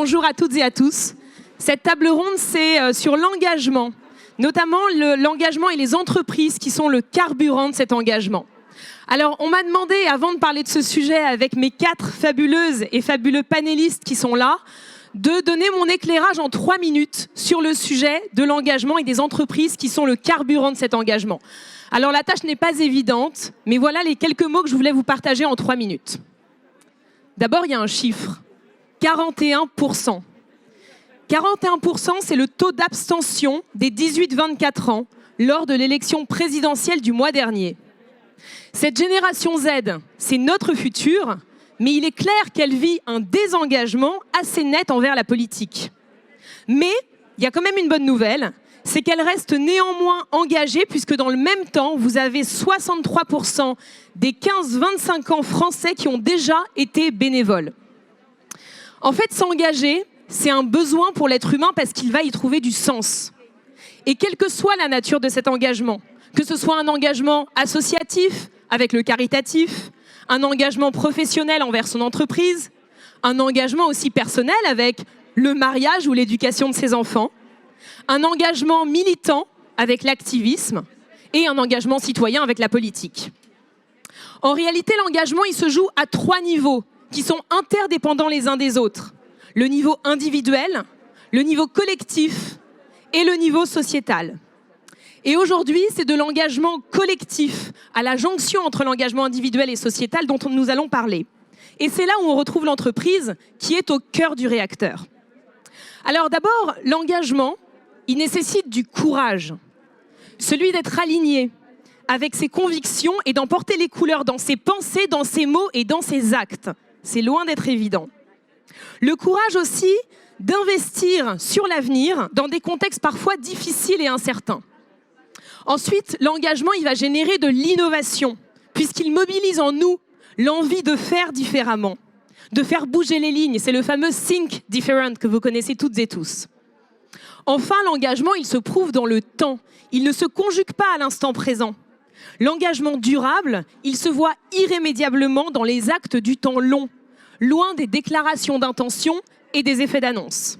bonjour à toutes et à tous. Cette table ronde, c'est sur l'engagement, notamment l'engagement et les entreprises qui sont le carburant de cet engagement. Alors, on m'a demandé, avant de parler de ce sujet avec mes 4 fabuleuses et fabuleux panélistes qui sont là, de donner mon éclairage en 3 minutes sur le sujet de l'engagement et des entreprises qui sont le carburant de cet engagement. Alors, la tâche n'est pas évidente, mais voilà les quelques mots que je voulais vous partager en 3 minutes. D'abord, il y a un chiffre, 41%. 41%, c'est le taux d'abstention des 18-24 ans lors de l'élection présidentielle du mois dernier. Cette génération Z, c'est notre futur, mais il est clair qu'elle vit un désengagement assez net envers la politique. Mais il y a quand même une bonne nouvelle, c'est qu'elle reste néanmoins engagée, puisque dans le même temps, vous avez 63% des 15-25 ans français qui ont déjà été bénévoles. En fait, s'engager, c'est un besoin pour l'être humain parce qu'il va y trouver du sens. Et quelle que soit la nature de cet engagement, que ce soit un engagement associatif avec le caritatif, un engagement professionnel envers son entreprise, un engagement aussi personnel avec le mariage ou l'éducation de ses enfants, un engagement militant avec l'activisme et un engagement citoyen avec la politique. En réalité, l'engagement, il se joue à 3 niveaux qui sont interdépendants les uns des autres. Le niveau individuel, le niveau collectif et le niveau sociétal. Et aujourd'hui, c'est de l'engagement collectif à la jonction entre l'engagement individuel et sociétal dont nous allons parler. Et c'est là où on retrouve l'entreprise qui est au cœur du réacteur. Alors d'abord, l'engagement, il nécessite du courage. Celui d'être aligné avec ses convictions et d'en porter les couleurs dans ses pensées, dans ses mots et dans ses actes. C'est loin d'être évident. Le courage aussi d'investir sur l'avenir dans des contextes parfois difficiles et incertains. Ensuite, l'engagement, il va générer de l'innovation, puisqu'il mobilise en nous l'envie de faire différemment, de faire bouger les lignes. C'est le fameux Think Different que vous connaissez toutes et tous. Enfin, l'engagement, il se prouve dans le temps. Il ne se conjugue pas à l'instant présent. L'engagement durable, il se voit irrémédiablement dans les actes du temps long, loin des déclarations d'intention et des effets d'annonce.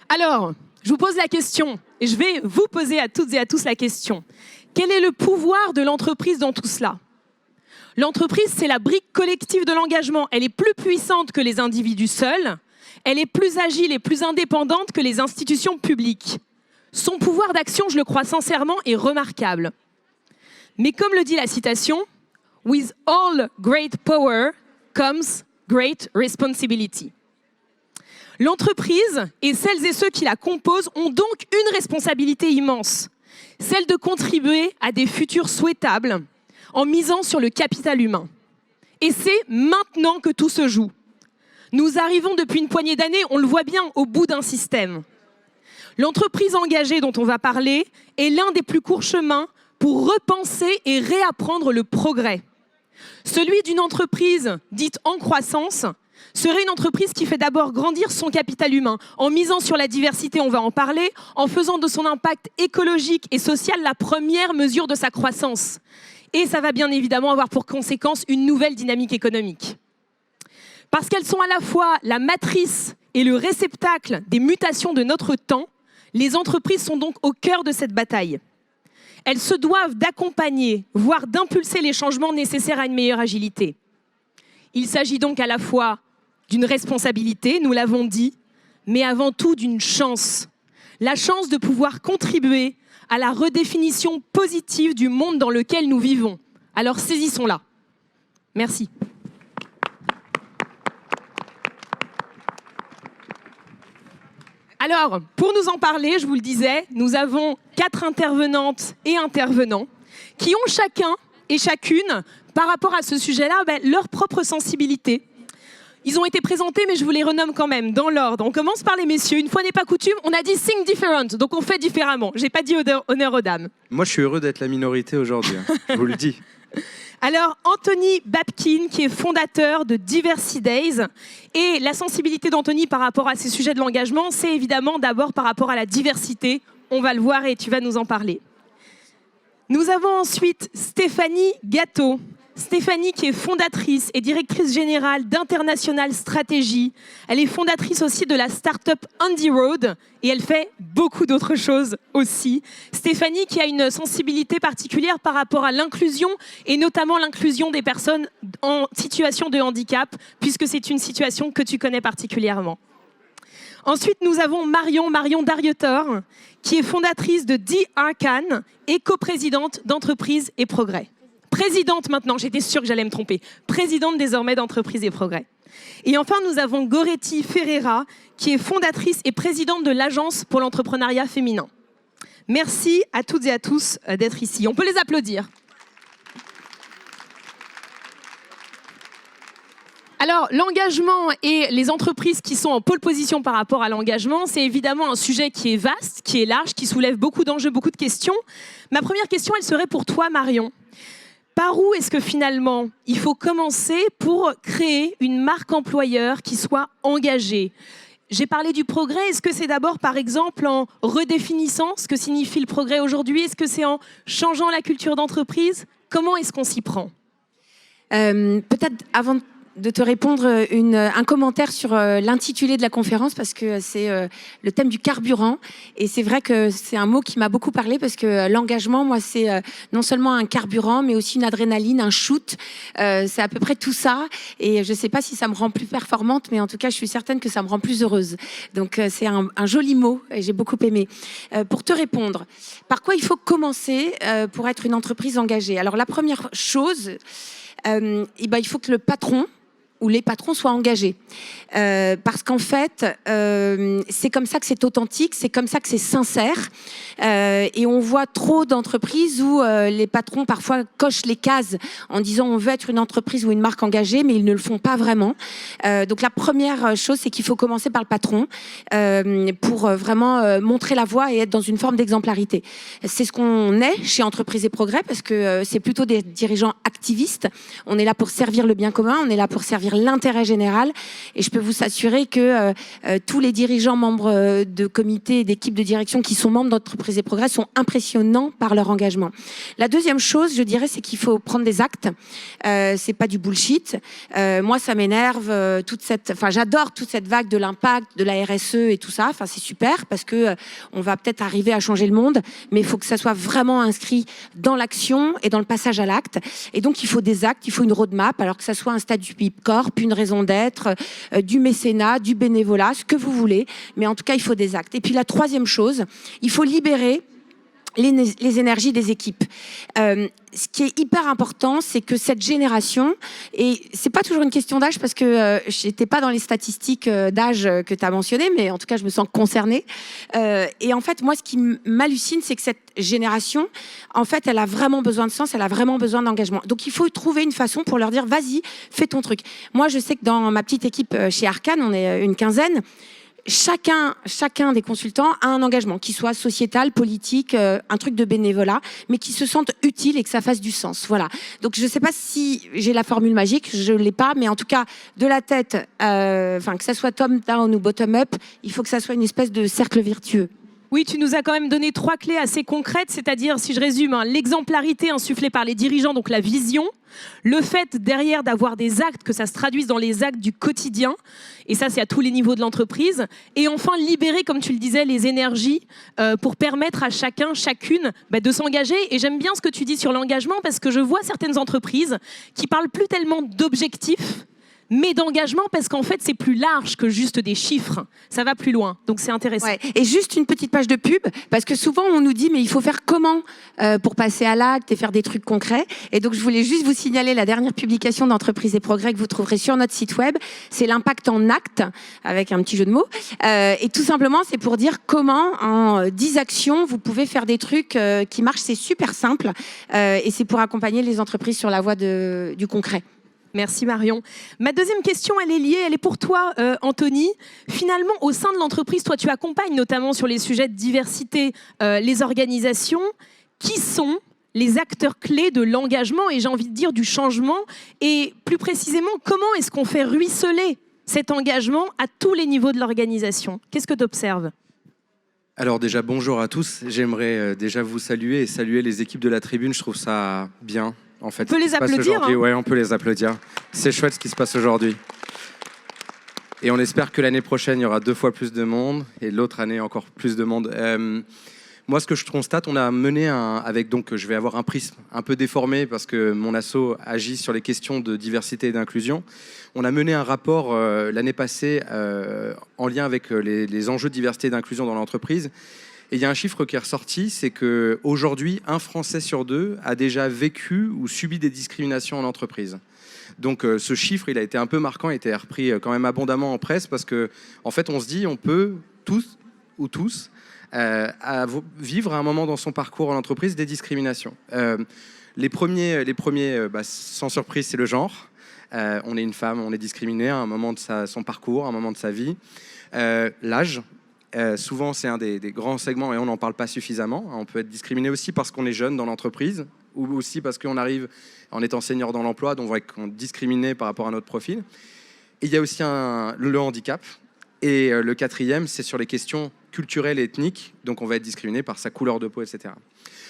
Alors, je vous pose la question, et je vais vous poser à toutes et à tous la question. Quel est le pouvoir de l'entreprise dans tout cela? L'entreprise, c'est la brique collective de l'engagement. Elle est plus puissante que les individus seuls. Elle est plus agile et plus indépendante que les institutions publiques. Son pouvoir d'action, je le crois sincèrement, est remarquable. Mais comme le dit la citation, « With all great power comes great responsibility ». L'entreprise et celles et ceux qui la composent ont donc une responsabilité immense, celle de contribuer à des futurs souhaitables en misant sur le capital humain. Et c'est maintenant que tout se joue. Nous arrivons depuis une poignée d'années, on le voit bien, au bout d'un système. L'entreprise engagée dont on va parler est l'un des plus courts chemins pour repenser et réapprendre le progrès. Celui d'une entreprise dite en croissance serait une entreprise qui fait d'abord grandir son capital humain, en misant sur la diversité, on va en parler, en faisant de son impact écologique et social la première mesure de sa croissance. Et ça va bien évidemment avoir pour conséquence une nouvelle dynamique économique. Parce qu'elles sont à la fois la matrice et le réceptacle des mutations de notre temps, les entreprises sont donc au cœur de cette bataille. Elles se doivent d'accompagner, voire d'impulser les changements nécessaires à une meilleure agilité. Il s'agit donc à la fois d'une responsabilité, nous l'avons dit, mais avant tout d'une chance. La chance de pouvoir contribuer à la redéfinition positive du monde dans lequel nous vivons. Alors saisissons-la. Merci. Alors, pour nous en parler, je vous le disais, nous avons 4 intervenantes et intervenants qui ont chacun et chacune, par rapport à ce sujet-là, leur propre sensibilité. Ils ont été présentés, mais je vous les renomme quand même, dans l'ordre. On commence par les messieurs. Une fois n'est pas coutume, on a dit « think different », donc on fait différemment. J'ai pas dit honneur aux dames. Moi, je suis heureux d'être la minorité aujourd'hui, hein. Je vous le dis. Alors, Anthony Babkin, qui est fondateur de Diversity Days. Et la sensibilité d'Anthony par rapport à ces sujets de l'engagement, c'est évidemment d'abord par rapport à la diversité. On va le voir et tu vas nous en parler. Nous avons ensuite Stéphanie Gâteau, Stéphanie, qui est fondatrice et directrice générale d'International Stratégie. Elle est fondatrice aussi de la start-up Andy Road et elle fait beaucoup d'autres choses aussi. Stéphanie, qui a une sensibilité particulière par rapport à l'inclusion et notamment l'inclusion des personnes en situation de handicap, puisque c'est une situation que tu connais particulièrement. Ensuite, nous avons Marion Darietor, qui est fondatrice de D-Arcan et coprésidente d'Entreprise et Progrès. Présidente maintenant, j'étais sûre que j'allais me tromper. Présidente désormais d'Entreprise et Progrès. Et enfin, nous avons Goretti Ferreira, qui est fondatrice et présidente de l'Agence pour l'entrepreneuriat féminin. Merci à toutes et à tous d'être ici. On peut les applaudir. Alors, l'engagement et les entreprises qui sont en pole position par rapport à l'engagement, c'est évidemment un sujet qui est vaste, qui est large, qui soulève beaucoup d'enjeux, beaucoup de questions. Ma première question, elle serait pour toi, Marion. Par où est-ce que finalement il faut commencer pour créer une marque employeur qui soit engagée ? J'ai parlé du progrès. Est-ce que c'est d'abord, par exemple, en redéfinissant ce que signifie le progrès aujourd'hui ? Est-ce que c'est en changeant la culture d'entreprise ? Comment est-ce qu'on s'y prend ? Peut-être avant de te répondre, un commentaire sur l'intitulé de la conférence, parce que c'est le thème du carburant. Et c'est vrai que c'est un mot qui m'a beaucoup parlé, parce que l'engagement, moi, c'est non seulement un carburant, mais aussi une adrénaline, un shoot. C'est à peu près tout ça. Et je ne sais pas si ça me rend plus performante, mais en tout cas, je suis certaine que ça me rend plus heureuse. Donc, c'est un joli mot et j'ai beaucoup aimé. Pour te répondre, par quoi il faut commencer pour être une entreprise engagée ? Alors, la première chose, il faut que le patron où les patrons soient engagés. Parce qu'en fait, c'est comme ça que c'est authentique, c'est comme ça que c'est sincère. Et on voit trop d'entreprises où les patrons parfois cochent les cases en disant on veut être une entreprise ou une marque engagée, mais ils ne le font pas vraiment. Donc la première chose, c'est qu'il faut commencer par le patron pour vraiment montrer la voie et être dans une forme d'exemplarité. C'est ce qu'on est chez Entreprise et Progrès, parce que c'est plutôt des dirigeants activistes. On est là pour servir le bien commun, on est là pour servir l'intérêt général. Et je peux vous assurer que tous les dirigeants membres de comités et d'équipes de direction qui sont membres d'Entreprise et Progrès sont impressionnants par leur engagement. La deuxième chose, je dirais, c'est qu'il faut prendre des actes. C'est pas du bullshit. Moi, ça m'énerve. J'adore toute cette vague de l'impact, de la RSE et tout ça. Enfin, c'est super parce que on va peut-être arriver à changer le monde, mais il faut que ça soit vraiment inscrit dans l'action et dans le passage à l'acte. Et donc, il faut des actes, il faut une roadmap, alors que ça soit un statut corps, une raison d'être, du mécénat, du bénévolat, ce que vous voulez. Mais en tout cas, il faut des actes. Et puis la troisième chose, il faut libérer les énergies des équipes. Ce qui est hyper important, c'est que cette génération, et c'est pas toujours une question d'âge parce que j'étais pas dans les statistiques d'âge que tu as mentionnées, mais en tout cas je me sens concernée. Et en fait, moi, ce qui m'hallucine, c'est que cette génération, en fait, elle a vraiment besoin de sens, elle a vraiment besoin d'engagement. Donc il faut trouver une façon pour leur dire, vas-y, fais ton truc. Moi, je sais que dans ma petite équipe chez Arcan, on est une quinzaine. Chacun des consultants a un engagement, qui soit sociétal, politique, un truc de bénévolat, mais qui se sente utile et que ça fasse du sens. Voilà. Donc je ne sais pas si j'ai la formule magique, je ne l'ai pas, mais en tout cas, de la tête, que ça soit top-down ou bottom-up, il faut que ça soit une espèce de cercle vertueux. Oui, tu nous as quand même donné 3 clés assez concrètes, c'est-à-dire, si je résume, l'exemplarité insufflée par les dirigeants, donc la vision, le fait derrière d'avoir des actes, que ça se traduise dans les actes du quotidien, et ça c'est à tous les niveaux de l'entreprise, et enfin libérer, comme tu le disais, les énergies pour permettre à chacun, chacune de s'engager. Et j'aime bien ce que tu dis sur l'engagement, parce que je vois certaines entreprises qui parlent plus tellement d'objectifs, mais d'engagement, parce qu'en fait, c'est plus large que juste des chiffres. Ça va plus loin, donc c'est intéressant. Ouais. Et juste une petite page de pub, parce que souvent, on nous dit, mais il faut faire comment pour passer à l'acte et faire des trucs concrets. Et donc, je voulais juste vous signaler la dernière publication d'Entreprise et Progrès que vous trouverez sur notre site web. C'est l'impact en acte, avec un petit jeu de mots. Et tout simplement, c'est pour dire comment, en 10 actions, vous pouvez faire des trucs qui marchent. C'est super simple. Et c'est pour accompagner les entreprises sur la voie du concret. Merci Marion. Ma deuxième question, elle est liée, elle est pour toi, Anthony. Finalement, au sein de l'entreprise, toi, tu accompagnes notamment sur les sujets de diversité les organisations. Qui sont les acteurs clés de l'engagement et j'ai envie de dire du changement? Et plus précisément, comment est-ce qu'on fait ruisseler cet engagement à tous les niveaux de l'organisation? Qu'est-ce que tu observes? Alors déjà, bonjour à tous. J'aimerais déjà vous saluer et saluer les équipes de la tribune. Je trouve ça bien en fait. On peut les qui se passe applaudir, aujourd'hui. hein. Ouais, on peut les applaudir. C'est chouette ce qui se passe aujourd'hui. Et on espère que l'année prochaine, il y aura 2 fois plus de monde et l'autre année encore plus de monde. Moi, ce que je constate, on a mené je vais avoir un prisme un peu déformé parce que mon asso agit sur les questions de diversité et d'inclusion. On a mené un rapport l'année passée en lien avec les enjeux de diversité et d'inclusion dans l'entreprise. Et il y a un chiffre qui est ressorti, c'est qu'aujourd'hui, 1 Français sur 2 a déjà vécu ou subi des discriminations en entreprise. Donc ce chiffre, il a été un peu marquant, il a été repris quand même abondamment en presse parce que, en fait, on se dit, on peut tous vivre à un moment dans son parcours en entreprise des discriminations. Les premiers sans surprise, c'est le genre. On est une femme, on est discriminé à un moment de son parcours, à un moment de sa vie. L'âge. Souvent, c'est un des grands segments et on n'en parle pas suffisamment. On peut être discriminé aussi parce qu'on est jeune dans l'entreprise ou aussi parce qu'on arrive en étant senior dans l'emploi, donc on va être discriminé par rapport à notre profil. Et il y a aussi le handicap. Et le 4e, c'est sur les questions culturelles et ethniques. Donc, on va être discriminé par sa couleur de peau, etc.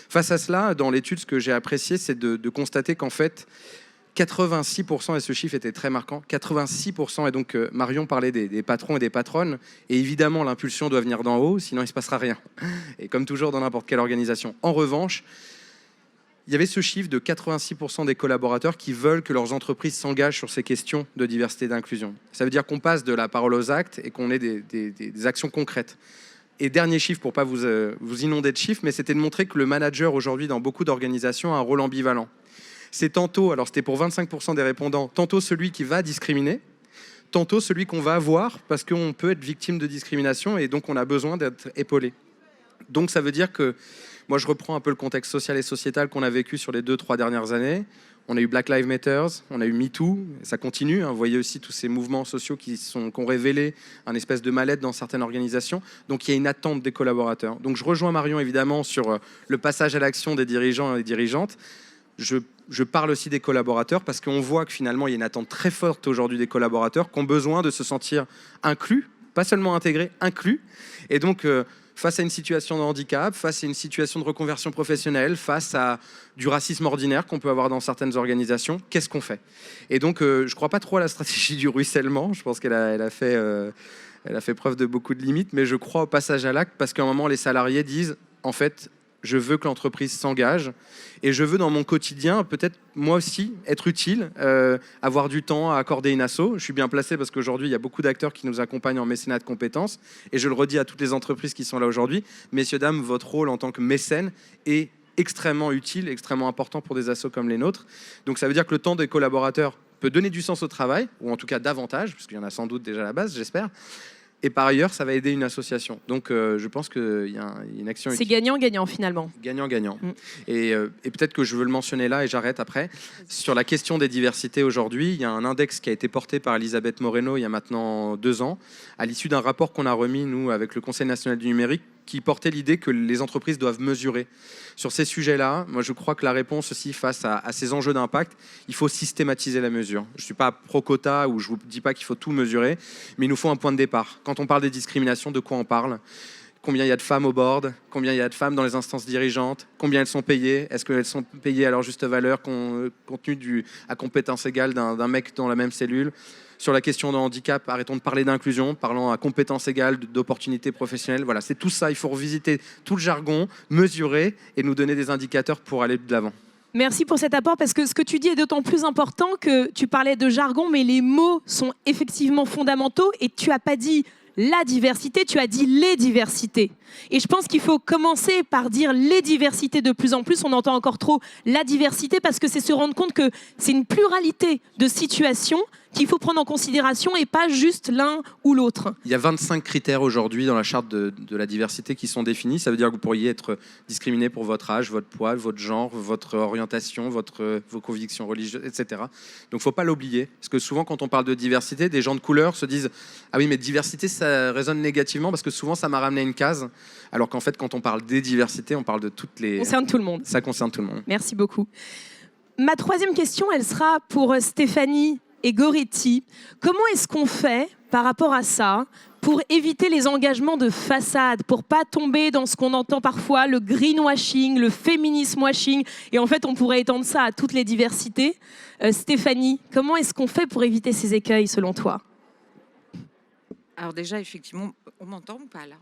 Face à cela, dans l'étude, ce que j'ai apprécié, c'est de constater qu'en fait, 86%, et ce chiffre était très marquant, 86%, et donc Marion parlait des patrons et des patronnes, et évidemment l'impulsion doit venir d'en haut, sinon il ne se passera rien. Et comme toujours dans n'importe quelle organisation. En revanche, il y avait ce chiffre de 86% des collaborateurs qui veulent que leurs entreprises s'engagent sur ces questions de diversité et d'inclusion. Ça veut dire qu'on passe de la parole aux actes et qu'on ait des actions concrètes. Et dernier chiffre, pour ne pas vous inonder de chiffres, mais c'était de montrer que le manager aujourd'hui dans beaucoup d'organisations a un rôle ambivalent. C'est tantôt, alors c'était pour 25% des répondants, tantôt celui qui va discriminer, tantôt celui qu'on va voir parce qu'on peut être victime de discrimination et donc on a besoin d'être épaulé. Donc ça veut dire que, moi je reprends un peu le contexte social et sociétal qu'on a vécu sur les 2-3 dernières années. On a eu Black Lives Matter, on a eu MeToo, ça continue. Vous voyez aussi tous ces mouvements sociaux qui ont révélé un espèce de mal-être dans certaines organisations. Donc il y a une attente des collaborateurs. Donc je rejoins Marion évidemment sur le passage à l'action des dirigeants et des dirigeantes. Je parle aussi des collaborateurs parce qu'on voit que finalement il y a une attente très forte aujourd'hui des collaborateurs qui ont besoin de se sentir inclus, pas seulement intégrés, inclus. Et donc face à une situation de handicap, face à une situation de reconversion professionnelle, face à du racisme ordinaire qu'on peut avoir dans certaines organisations, qu'est-ce qu'on fait? Et donc je ne crois pas trop à la stratégie du ruissellement, je pense qu'elle a fait preuve de beaucoup de limites, mais je crois au passage à l'acte parce qu'à un moment les salariés disent en fait je veux que l'entreprise s'engage et je veux dans mon quotidien peut-être moi aussi être utile, avoir du temps à accorder une asso. Je suis bien placé parce qu'aujourd'hui il y a beaucoup d'acteurs qui nous accompagnent en mécénat de compétences et je le redis à toutes les entreprises qui sont là aujourd'hui, messieurs, dames, votre rôle en tant que mécène est extrêmement utile, extrêmement important pour des assos comme les nôtres. Donc ça veut dire que le temps des collaborateurs peut donner du sens au travail, ou en tout cas davantage, parce qu'il y en a sans doute déjà à la base, j'espère. Et par ailleurs, ça va aider une association. Donc, je pense qu'il y a une action... C'est gagnant-gagnant, finalement. Gagnant-gagnant. Et peut-être que je veux le mentionner là, et j'arrête après. Sur la question des diversités aujourd'hui, il y a un index qui a été porté par Elisabeth Moreno il y a maintenant 2 ans, à l'issue d'un rapport qu'on a remis, nous, avec le Conseil national du numérique, qui portait l'idée que les entreprises doivent mesurer. Sur ces sujets-là, moi je crois que la réponse aussi face à ces enjeux d'impact, il faut systématiser la mesure. Je ne suis pas pro-quota ou je ne vous dis pas qu'il faut tout mesurer, mais il nous faut un point de départ. Quand on parle des discriminations, de quoi on parle ? Combien il y a de femmes au board ? Combien il y a de femmes dans les instances dirigeantes ? Combien elles sont payées ? Est-ce qu'elles sont payées à leur juste valeur, compte tenu à compétence égale d'un mec dans la même cellule ? Sur la question de handicap, arrêtons de parler d'inclusion, parlons à compétence égale d'opportunités professionnelles. Voilà, c'est tout ça. Il faut revisiter tout le jargon, mesurer et nous donner des indicateurs pour aller de l'avant. Merci pour cet apport, parce que ce que tu dis est d'autant plus important que tu parlais de jargon, mais les mots sont effectivement fondamentaux et tu n'as pas dit la diversité, tu as dit les diversités. Et je pense qu'il faut commencer par dire les diversités de plus en plus. On entend encore trop la diversité parce que c'est se rendre compte que c'est une pluralité de situations qu'il faut prendre en considération et pas juste l'un ou l'autre. Il y a 25 critères aujourd'hui dans la charte de la diversité qui sont définis. Ça veut dire que vous pourriez être discriminé pour votre âge, votre poids, votre genre, votre orientation, vos convictions religieuses, etc. Donc il ne faut pas l'oublier. Parce que souvent, quand on parle de diversité, des gens de couleur se disent « Ah oui, mais diversité, ça résonne négativement parce que souvent, ça m'a ramené à une case. » Alors qu'en fait, quand on parle des diversités, on parle de toutes les... Ça concerne tout le monde. Ça concerne tout le monde. Merci beaucoup. Ma 3e question, elle sera pour Stéphanie et Goretti. Comment est-ce qu'on fait par rapport à ça pour éviter les engagements de façade, pour pas tomber dans ce qu'on entend parfois, le greenwashing, le féminisme washing, et en fait on pourrait étendre ça à toutes les diversités. Stéphanie, comment est-ce qu'on fait pour éviter ces écueils selon toi? Alors déjà, effectivement, on m'entend ou pas là?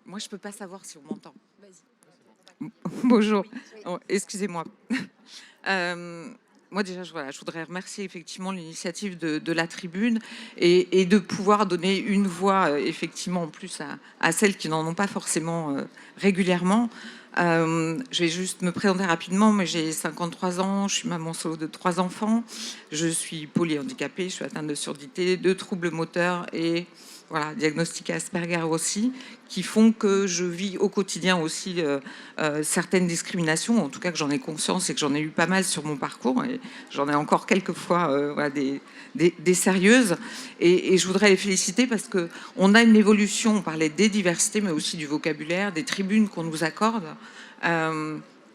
Moi, je peux pas savoir si on m'entend. Bonjour. Oh, excusez-moi. Moi déjà, je voudrais remercier effectivement l'initiative de la tribune et de pouvoir donner une voix effectivement en plus à celles qui n'en ont pas forcément régulièrement. Je vais juste me présenter rapidement. Moi, j'ai 53 ans, je suis maman solo de 3 enfants, je suis polyhandicapée, je suis atteinte de surdité, de troubles moteurs et voilà, diagnostiqué Asperger aussi, qui font que je vis au quotidien aussi certaines discriminations, en tout cas que j'en ai conscience et que j'en ai eu pas mal sur mon parcours, et j'en ai encore quelques fois voilà, des sérieuses, et je voudrais les féliciter parce qu'on a une évolution, on parlait des diversités, mais aussi du vocabulaire, des tribunes qu'on nous accorde.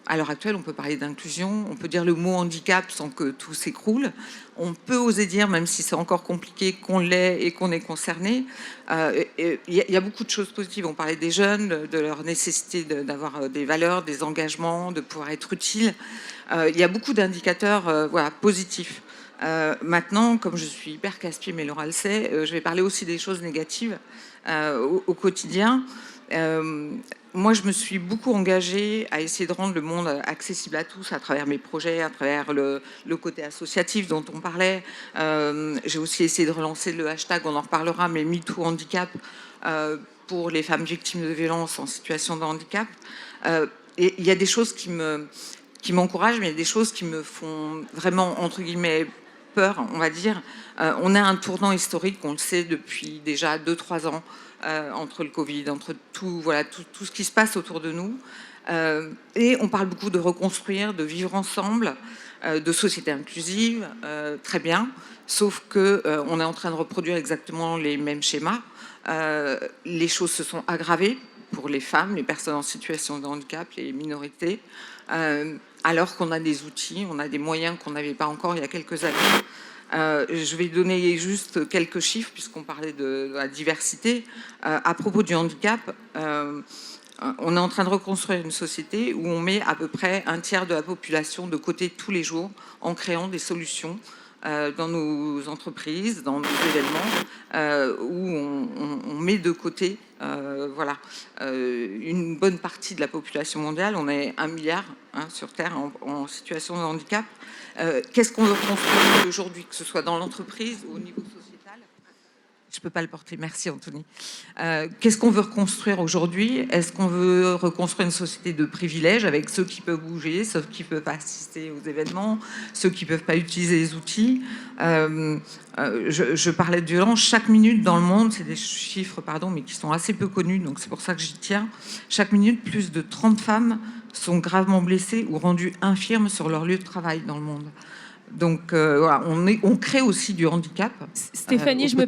À l'heure actuelle, on peut parler d'inclusion, on peut dire le mot handicap sans que tout s'écroule. On peut oser dire, même si c'est encore compliqué, qu'on l'est et qu'on est concerné. Il y a beaucoup de choses positives. On parlait des jeunes, de leur nécessité d'avoir des valeurs, des engagements, de pouvoir être utile. Il y a beaucoup d'indicateurs voilà, positifs. Maintenant, comme je suis hyper casse-pied, mais Laura le sait, je vais parler aussi des choses négatives au quotidien. Moi, je me suis beaucoup engagée à essayer de rendre le monde accessible à tous à travers mes projets, à travers le côté associatif dont on parlait. J'ai aussi essayé de relancer le hashtag, on en reparlera, mais MeTooHandicap pour les femmes victimes de violences en situation de handicap. Et il y a des choses qui m'encouragent, mais il y a des choses qui me font vraiment, entre guillemets, peur, on va dire. On a un tournant historique, on le sait depuis déjà 2-3 ans, entre le Covid, entre tout, voilà, tout ce qui se passe autour de nous. Et on parle beaucoup de reconstruire, de vivre ensemble, de société inclusive, très bien, sauf qu'on est en train de reproduire exactement les mêmes schémas. Les choses se sont aggravées pour les femmes, les personnes en situation de handicap, les minorités, alors qu'on a des outils, on a des moyens qu'on n'avait pas encore il y a quelques années. Je vais donner juste quelques chiffres puisqu'on parlait de la diversité. À propos du handicap, on est en train de reconstruire une société où on met à peu près un tiers de la population de côté tous les jours en créant des solutions dans nos entreprises, dans nos événements, où on met de côté voilà, une bonne partie de la population mondiale. On est 1 milliard sur Terre en situation de handicap. Qu'est-ce qu'on veut reconstruire aujourd'hui, que ce soit dans l'entreprise ou au niveau sociétal? Je ne peux pas le porter, merci Anthony. Qu'est-ce qu'on veut reconstruire aujourd'hui? Est-ce qu'on veut reconstruire une société de privilèges avec ceux qui peuvent bouger, ceux qui ne peuvent pas assister aux événements, ceux qui ne peuvent pas utiliser les outils? Je parlais de violence. Chaque minute dans le monde, c'est des chiffres, pardon, mais qui sont assez peu connus, donc c'est pour ça que j'y tiens. Chaque minute, plus de 30 femmes sont gravement blessées ou rendues infirmes sur leur lieu de travail dans le monde. Donc voilà, on crée aussi du handicap. Stéphanie, je me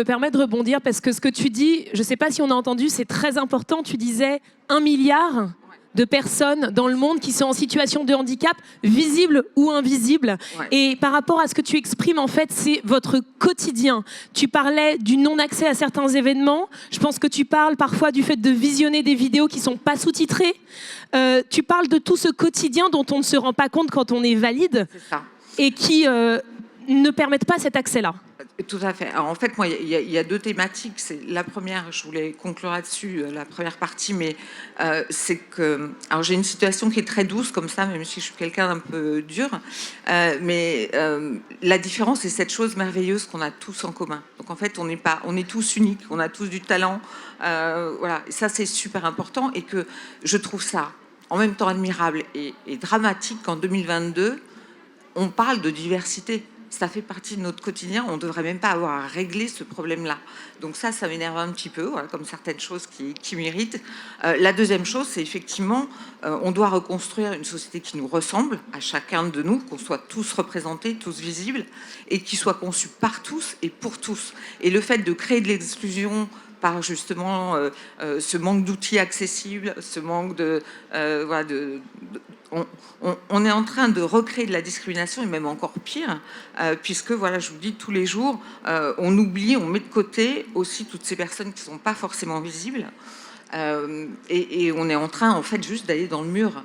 permets de rebondir parce que ce que tu dis, je ne sais pas si on a entendu, c'est très important. Tu disais 1 milliard de personnes dans le monde qui sont en situation de handicap, visible ou invisible. Ouais. Et par rapport à ce que tu exprimes, en fait, c'est votre quotidien. Tu parlais du non-accès à certains événements. Je pense que tu parles parfois du fait de visionner des vidéos qui ne sont pas sous-titrées. Tu parles de tout ce quotidien dont on ne se rend pas compte quand on est valide. C'est ça. Et qui ne permettent pas cet accès-là. Tout à fait. Alors, en fait, moi, il y a 2 thématiques. C'est la première, je voulais conclure là-dessus, la première partie, mais c'est que... Alors, j'ai une situation qui est très douce comme ça, même si je suis quelqu'un d'un peu dur, mais la différence, c'est cette chose merveilleuse qu'on a tous en commun. Donc, en fait, on est tous uniques, on a tous du talent. Voilà. Et ça, c'est super important et que je trouve ça en même temps admirable et dramatique qu'en 2022, on parle de diversité. Ça fait partie de notre quotidien. On ne devrait même pas avoir à régler ce problème-là. Donc ça m'énerve un petit peu, voilà, comme certaines choses qui m'irritent. La deuxième chose, c'est effectivement, on doit reconstruire une société qui nous ressemble, à chacun de nous, qu'on soit tous représentés, tous visibles, et qui soit conçue par tous et pour tous. Et le fait de créer de l'exclusion par justement ce manque d'outils accessibles, ce manque on est en train de recréer de la discrimination, et même encore pire, puisque, voilà, je vous dis, tous les jours, on oublie, on met de côté aussi toutes ces personnes qui ne sont pas forcément visibles. Et on est en train, en fait, juste d'aller dans le mur.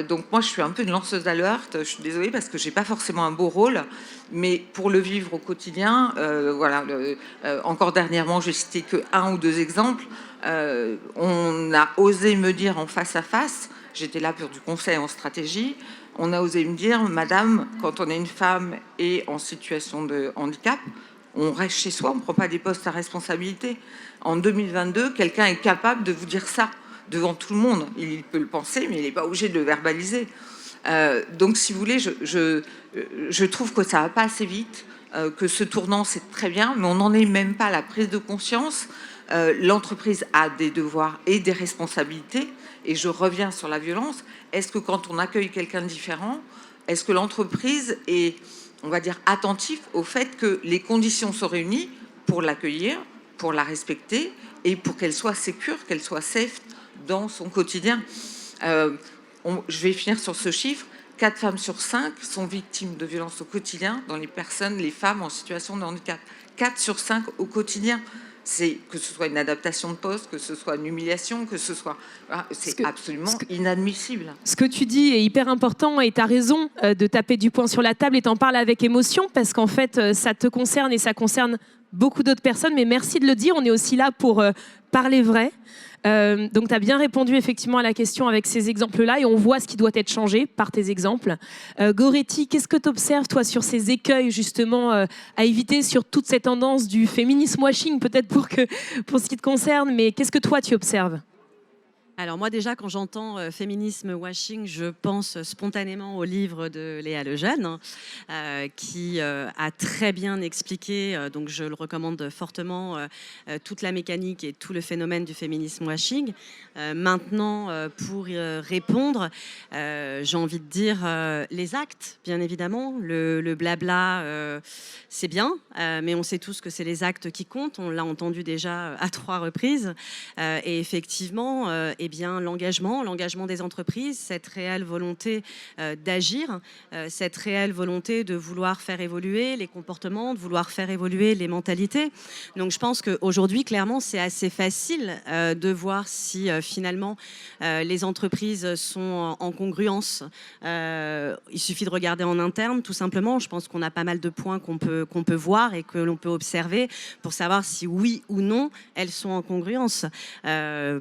Donc moi, je suis un peu une lanceuse d'alerte. Je suis désolée parce que j'ai pas forcément un beau rôle, mais pour le vivre au quotidien, voilà. Encore dernièrement, je vais citer que 1 ou 2 exemples. On a osé me dire en face à face. J'étais là pour du conseil en stratégie. On a osé me dire, Madame, quand on est une femme et en situation de handicap, on reste chez soi, on ne prend pas des postes à responsabilité. En 2022, quelqu'un est capable de vous dire ça devant tout le monde. Il peut le penser, mais il n'est pas obligé de le verbaliser. Donc, si vous voulez, je trouve que ça ne va pas assez vite, que ce tournant, c'est très bien, mais on n'en est même pas à la prise de conscience. L'entreprise a des devoirs et des responsabilités. Et je reviens sur la violence. Est-ce que quand on accueille quelqu'un de différent, est-ce que l'entreprise est, on va dire, attentif au fait que les conditions sont réunies pour l'accueillir, pour la respecter et pour qu'elle soit sécure, qu'elle soit safe dans son quotidien. Je vais finir sur ce chiffre. 4 femmes sur 5 sont victimes de violences au quotidien dans les personnes, les femmes en situation de handicap. 4 sur 5 au quotidien. C'est que ce soit une adaptation de poste, que ce soit une humiliation, que ce soit... C'est absolument inadmissible. Ce que tu dis est hyper important et tu as raison de taper du poing sur la table et t'en parles avec émotion parce qu'en fait, ça te concerne et ça concerne beaucoup d'autres personnes. Mais merci de le dire, on est aussi là pour parler vrai. Donc tu as bien répondu effectivement à la question avec ces exemples-là et on voit ce qui doit être changé par tes exemples. Goretti, qu'est-ce que tu observes toi sur ces écueils justement à éviter sur toute cette tendance du féminisme washing peut-être pour ce qui te concerne, mais qu'est-ce que toi tu observes ? Alors moi déjà, quand j'entends féminisme washing, je pense spontanément au livre de Léa Lejeune, qui a très bien expliqué, donc je le recommande fortement, toute la mécanique et tout le phénomène du féminisme washing. Maintenant, pour répondre, j'ai envie de dire les actes, bien évidemment. Le blabla, c'est bien, mais on sait tous que c'est les actes qui comptent. On l'a entendu déjà à 3 reprises. Et effectivement, eh bien, l'engagement des entreprises, cette réelle volonté d'agir, cette réelle volonté de vouloir faire évoluer les comportements, de vouloir faire évoluer les mentalités. Donc je pense qu'aujourd'hui, clairement, c'est assez facile de voir si finalement les entreprises sont en congruence. Il suffit de regarder en interne, tout simplement. Je pense qu'on a pas mal de points qu'on peut voir et que l'on peut observer pour savoir si oui ou non elles sont en congruence.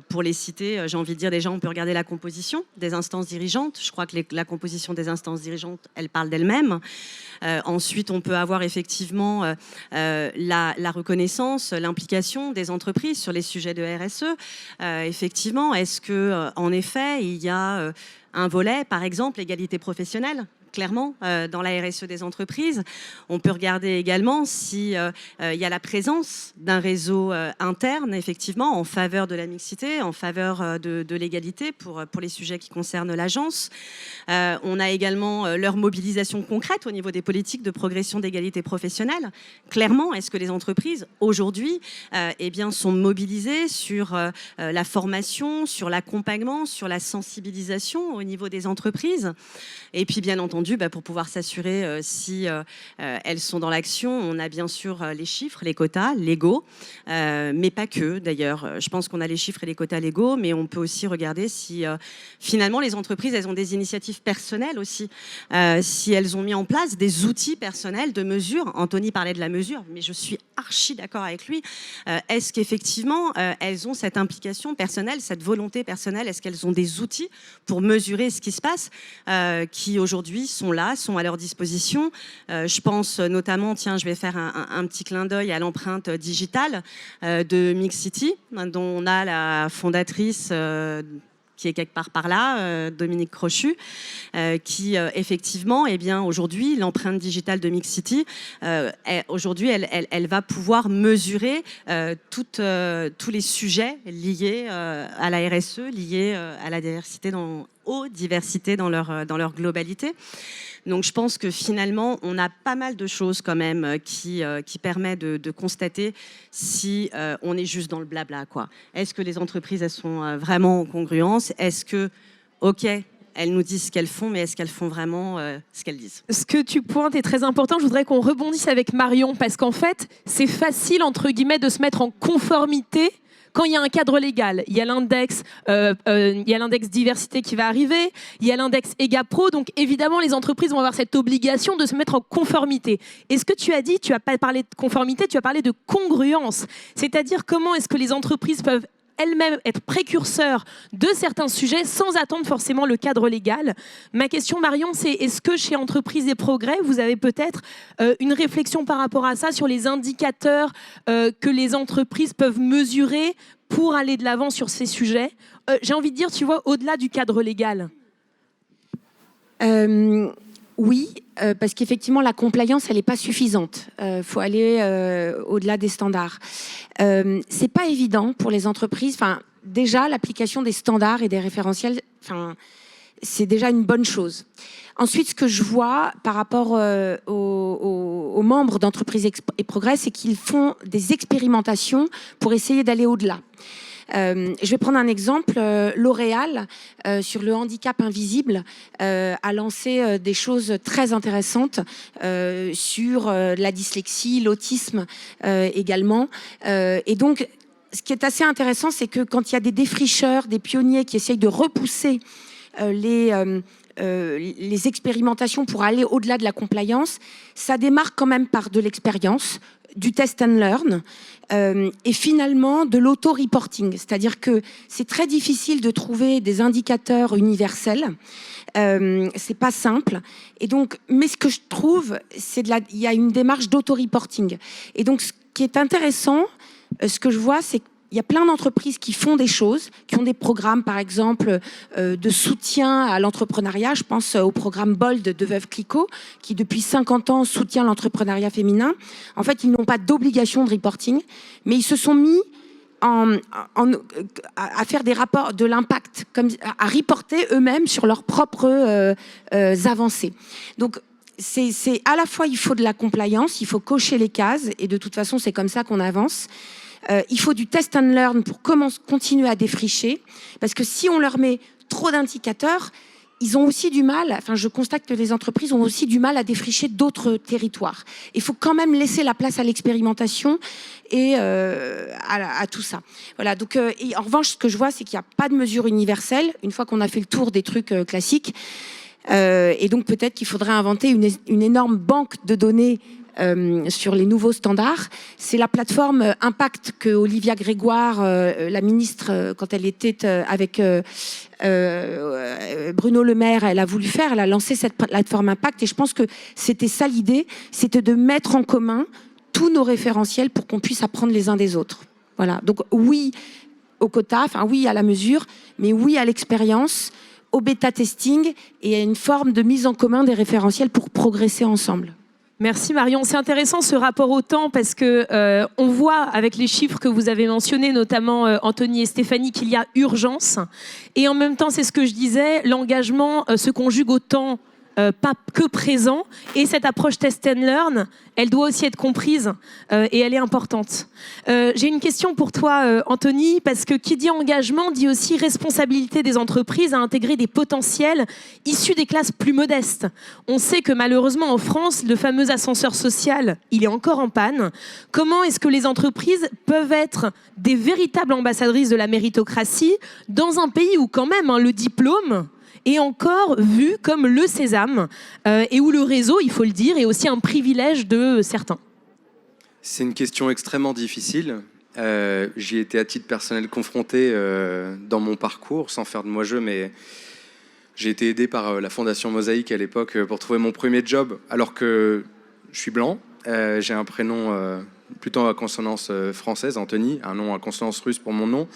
Pour les citer, j'ai envie de dire, déjà, on peut regarder la composition des instances dirigeantes. Je crois que la composition des instances dirigeantes, elle parle d'elle-même. Ensuite, on peut avoir effectivement la reconnaissance, l'implication des entreprises sur les sujets de RSE. Effectivement, est-ce que, en effet, il y a un volet, par exemple, égalité professionnelle, clairement, dans la RSE des entreprises. On peut regarder également si y a la présence d'un réseau interne, effectivement, en faveur de la mixité, en faveur de l'égalité pour les sujets qui concernent l'agence. On a également leur mobilisation concrète au niveau des politiques de progression d'égalité professionnelle. Clairement, est-ce que les entreprises, aujourd'hui, eh bien, sont mobilisées sur la formation, sur l'accompagnement, sur la sensibilisation au niveau des entreprises ? Et puis, bien entendu, pour pouvoir s'assurer si elles sont dans l'action, on a bien sûr les chiffres, les quotas légaux, mais pas que d'ailleurs. Je pense qu'on a les chiffres et les quotas légaux, mais on peut aussi regarder si finalement les entreprises, elles ont des initiatives personnelles aussi, si elles ont mis en place des outils personnels de mesure. Anthony parlait de la mesure, mais je suis archi d'accord avec lui. Est-ce qu'effectivement elles ont cette implication personnelle, cette volonté personnelle? Est-ce qu'elles ont des outils pour mesurer ce qui se passe, qui aujourd'hui sont là, sont à leur disposition? Je pense notamment, tiens, je vais faire un petit clin d'œil à l'empreinte digitale de Mixity, dont on a la fondatrice qui est quelque part par là, Dominique Crochu, qui effectivement, eh bien, aujourd'hui, l'empreinte digitale de Mixity, aujourd'hui, elle va pouvoir mesurer tous les sujets liés à la RSE, liés à la diversité aux diversités dans leur globalité. Donc je pense que finalement, on a pas mal de choses quand même qui permettent de constater si on est juste dans le blabla, quoi. Est-ce que les entreprises, elles sont vraiment en congruence? Est-ce que, ok, elles nous disent ce qu'elles font, mais est-ce qu'elles font vraiment ce qu'elles disent? Ce que tu pointes est très important. Je voudrais qu'on rebondisse avec Marion, parce qu'en fait, c'est facile, entre guillemets, de se mettre en conformité quand il y a un cadre légal. Il y a l'index diversité qui va arriver, il y a l'index EGAPRO, donc évidemment, les entreprises vont avoir cette obligation de se mettre en conformité. Et ce que tu as dit, tu n'as pas parlé de conformité, tu as parlé de congruence. C'est-à-dire comment est-ce que les entreprises peuvent elles-mêmes être précurseurs de certains sujets sans attendre forcément le cadre légal. Ma question, Marion, c'est est-ce que chez Entreprises et Progrès, vous avez peut-être une réflexion par rapport à ça sur les indicateurs que les entreprises peuvent mesurer pour aller de l'avant sur ces sujets? J'ai envie de dire, tu vois, au-delà du cadre légal. Oui, parce qu'effectivement, la compliance, elle n'est pas suffisante. Faut aller au-delà des standards. C'est pas évident pour les entreprises. Enfin, déjà, l'application des standards et des référentiels, enfin, c'est déjà une bonne chose. Ensuite, ce que je vois par rapport aux membres d'Entreprises et Progrès, c'est qu'ils font des expérimentations pour essayer d'aller au-delà. Je vais prendre un exemple. L'Oréal, sur le handicap invisible, a lancé des choses très intéressantes sur la dyslexie, l'autisme également. Et donc, ce qui est assez intéressant, c'est que quand il y a des défricheurs, des pionniers qui essayent de repousser les expérimentations pour aller au-delà de la compliance, ça démarre quand même par de l'expérience, du test and learn et finalement de l'auto-reporting. C'est-à-dire que c'est très difficile de trouver des indicateurs universels. C'est pas simple. Et donc, mais ce que je trouve, il y a une démarche d'auto-reporting. Et donc, ce qui est intéressant, ce que je vois, c'est il y a plein d'entreprises qui font des choses, qui ont des programmes, par exemple, de soutien à l'entrepreneuriat. Je pense au programme BOLD de Veuve Clicquot, qui depuis 50 ans soutient l'entrepreneuriat féminin. En fait, ils n'ont pas d'obligation de reporting, mais ils se sont mis à faire des rapports de l'impact, à reporter eux-mêmes sur leurs propres avancées. Donc, c'est à la fois, il faut de la compliance, il faut cocher les cases, et de toute façon, c'est comme ça qu'on avance. Il faut du test and learn pour continuer à défricher, parce que si on leur met trop d'indicateurs, ils ont aussi du mal, enfin je constate que les entreprises ont aussi du mal à défricher d'autres territoires. Il faut quand même laisser la place à l'expérimentation et à tout ça. Voilà, donc, et en revanche, ce que je vois, c'est qu'il n'y a pas de mesure universelle, une fois qu'on a fait le tour des trucs classiques. Et donc peut-être qu'il faudrait inventer une énorme banque de données sur les nouveaux standards. C'est la plateforme Impact que Olivia Grégoire, la ministre, quand elle était avec Bruno Le Maire, elle a voulu faire, elle a lancé cette plateforme Impact, et je pense que c'était ça l'idée, c'était de mettre en commun tous nos référentiels pour qu'on puisse apprendre les uns des autres. Voilà, donc oui au quota, enfin oui à la mesure, mais oui à l'expérience, au bêta-testing et à une forme de mise en commun des référentiels pour progresser ensemble. Merci Marion. C'est intéressant ce rapport au temps parce que on voit avec les chiffres que vous avez mentionnés, notamment Anthony et Stéphanie, qu'il y a urgence. Et en même temps, c'est ce que je disais, l'engagement se conjugue au temps pas que présent. Et cette approche test and learn, elle doit aussi être comprise et elle est importante. J'ai une question pour toi, Anthony, parce que qui dit engagement dit aussi responsabilité des entreprises à intégrer des potentiels issus des classes plus modestes. On sait que malheureusement en France, le fameux ascenseur social, il est encore en panne. Comment est-ce que les entreprises peuvent être des véritables ambassadrices de la méritocratie dans un pays où quand même le diplôme est encore vu comme le sésame et où le réseau, il faut le dire, est aussi un privilège de certains? C'est une question extrêmement difficile. J'y ai été à titre personnel confronté dans mon parcours, sans faire de moi-jeu, mais j'ai été aidé par la Fondation Mosaïque à l'époque pour trouver mon premier job, alors que je suis blanc. J'ai un prénom plutôt à consonance française, Anthony, un nom à consonance russe pour mon nom.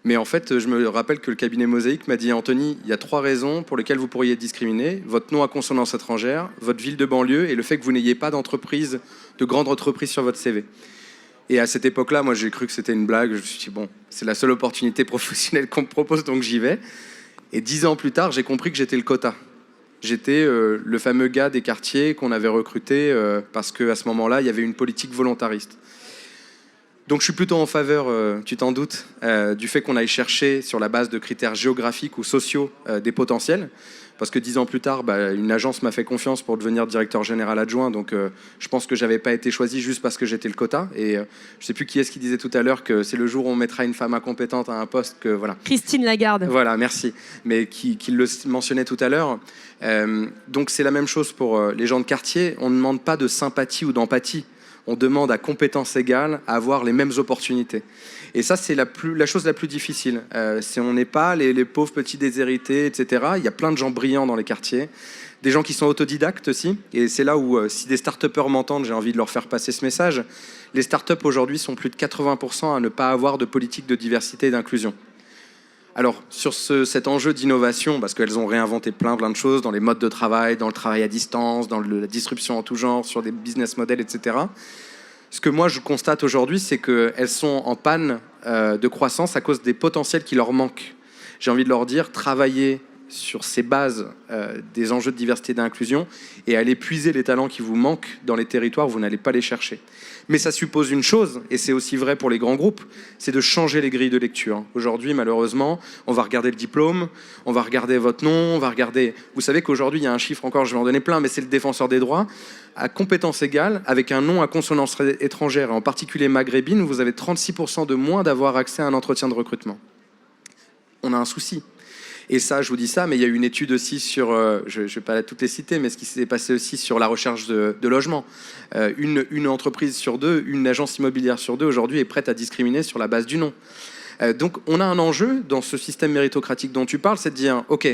Mais en fait, je me rappelle que le cabinet Mosaïque m'a dit « Anthony, il y a 3 raisons pour lesquelles vous pourriez être discriminé. Votre nom à consonance étrangère, votre ville de banlieue et le fait que vous n'ayez pas d'entreprise, de grande entreprise sur votre CV. » Et à cette époque-là, moi, j'ai cru que c'était une blague. Je me suis dit « Bon, c'est la seule opportunité professionnelle qu'on me propose, donc j'y vais. » Et 10 ans plus tard, j'ai compris que j'étais le quota. J'étais le fameux gars des quartiers qu'on avait recruté parce qu'à ce moment-là, il y avait une politique volontariste. Donc je suis plutôt en faveur, tu t'en doutes, du fait qu'on aille chercher sur la base de critères géographiques ou sociaux des potentiels. Parce que 10 ans plus tard, une agence m'a fait confiance pour devenir directeur général adjoint. Donc je pense que j'avais pas été choisi juste parce que j'étais le quota. Et je sais plus qui est-ce qui disait tout à l'heure que c'est le jour où on mettra une femme incompétente à un poste que voilà. Christine Lagarde. Voilà, merci. Mais qui le mentionnait tout à l'heure. Donc c'est la même chose pour les gens de quartier. On ne demande pas de sympathie ou d'empathie. On demande à compétences égales à avoir les mêmes opportunités. Et ça, c'est la chose la plus difficile. On n'est pas les pauvres petits déshérités, etc. Il y a plein de gens brillants dans les quartiers, des gens qui sont autodidactes aussi. Et c'est là où, si des start-upers m'entendent, j'ai envie de leur faire passer ce message. Les start-up aujourd'hui sont plus de 80% à ne pas avoir de politique de diversité et d'inclusion. Alors, sur cet enjeu d'innovation, parce qu'elles ont réinventé plein de choses dans les modes de travail, dans le travail à distance, dans la disruption en tout genre, sur des business models, etc. Ce que moi, je constate aujourd'hui, c'est qu'elles sont en panne de croissance à cause des potentiels qui leur manquent. J'ai envie de leur dire, travaillez sur ces bases des enjeux de diversité et d'inclusion et allez puiser les talents qui vous manquent dans les territoires où vous n'allez pas les chercher. Mais ça suppose une chose, et c'est aussi vrai pour les grands groupes, c'est de changer les grilles de lecture. Aujourd'hui, malheureusement, on va regarder le diplôme, on va regarder votre nom, on va regarder... Vous savez qu'aujourd'hui, il y a un chiffre encore, je vais en donner plein, mais c'est le défenseur des droits. À compétence égale, avec un nom à consonance étrangère, et en particulier maghrébine, vous avez 36% de moins d'avoir accès à un entretien de recrutement. On a un souci. Et ça, je vous dis ça, mais il y a une étude aussi sur, je ne vais pas toutes les citer, mais ce qui s'est passé aussi sur la recherche de logement. Une entreprise sur deux, une agence immobilière sur deux, aujourd'hui, est prête à discriminer sur la base du nom. Donc, on a un enjeu dans ce système méritocratique dont tu parles, c'est de dire, OK,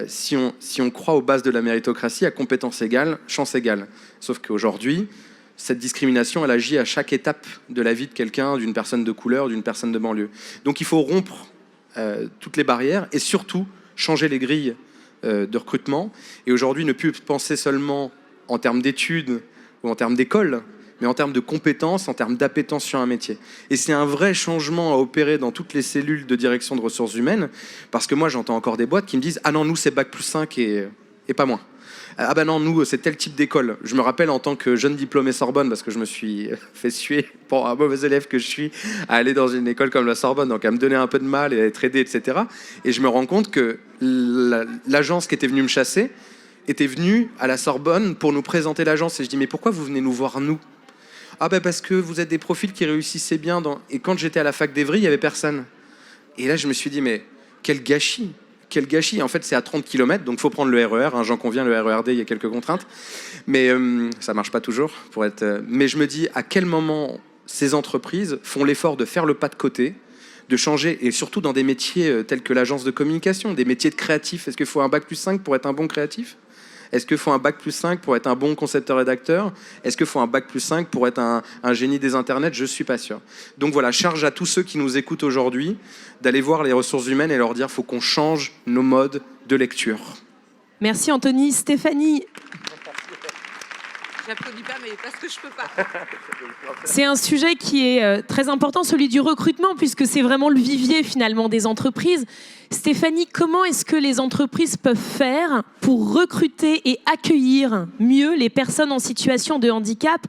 si on croit aux bases de la méritocratie, à compétence égale, chance égale. Sauf qu'aujourd'hui, cette discrimination, elle agit à chaque étape de la vie de quelqu'un, d'une personne de couleur, d'une personne de banlieue. Donc, il faut rompre toutes les barrières et surtout changer les grilles de recrutement. Et aujourd'hui, ne plus penser seulement en termes d'études ou en termes d'école, mais en termes de compétences, en termes d'appétence sur un métier. Et c'est un vrai changement à opérer dans toutes les cellules de direction de ressources humaines, parce que moi, j'entends encore des boîtes qui me disent « Ah non, nous, c'est Bac+5 et pas moins ». Ah ben non, nous, c'est tel type d'école. Je me rappelle en tant que jeune diplômé Sorbonne, parce que je me suis fait suer pour un mauvais élève que je suis, à aller dans une école comme la Sorbonne, donc à me donner un peu de mal et à être aidé, etc. Et je me rends compte que l'agence qui était venue me chasser était venue à la Sorbonne pour nous présenter l'agence. Et je dis, mais pourquoi vous venez nous voir, nous ? Ah ben parce que vous êtes des profils qui réussissaient bien. Et quand j'étais à la fac d'Evry, il n'y avait personne. Et là, je me suis dit, mais quel gâchis ! Quel gâchis. En fait, c'est à 30 km, donc il faut prendre le RER. J'en conviens, le RERD, il y a quelques contraintes. Mais ça ne marche pas toujours. Mais je me dis, à quel moment ces entreprises font l'effort de faire le pas de côté, de changer, et surtout dans des métiers tels que l'agence de communication, des métiers de créatif. Est-ce qu'il faut un Bac+5 pour être un bon créatif ? Est-ce qu'il faut un Bac+5 pour être un bon concepteur-rédacteur ? Est-ce qu'il faut un Bac+5 pour être un génie des internets ? Je ne suis pas sûr. Donc voilà, charge à tous ceux qui nous écoutent aujourd'hui d'aller voir les ressources humaines et leur dire qu'il faut qu'on change nos modes de lecture. Merci Anthony. Stéphanie. J'applaudis pas, mais parce que je peux pas. C'est un sujet qui est très important, celui du recrutement, puisque c'est vraiment le vivier finalement des entreprises. Stéphanie, comment est-ce que les entreprises peuvent faire pour recruter et accueillir mieux les personnes en situation de handicap,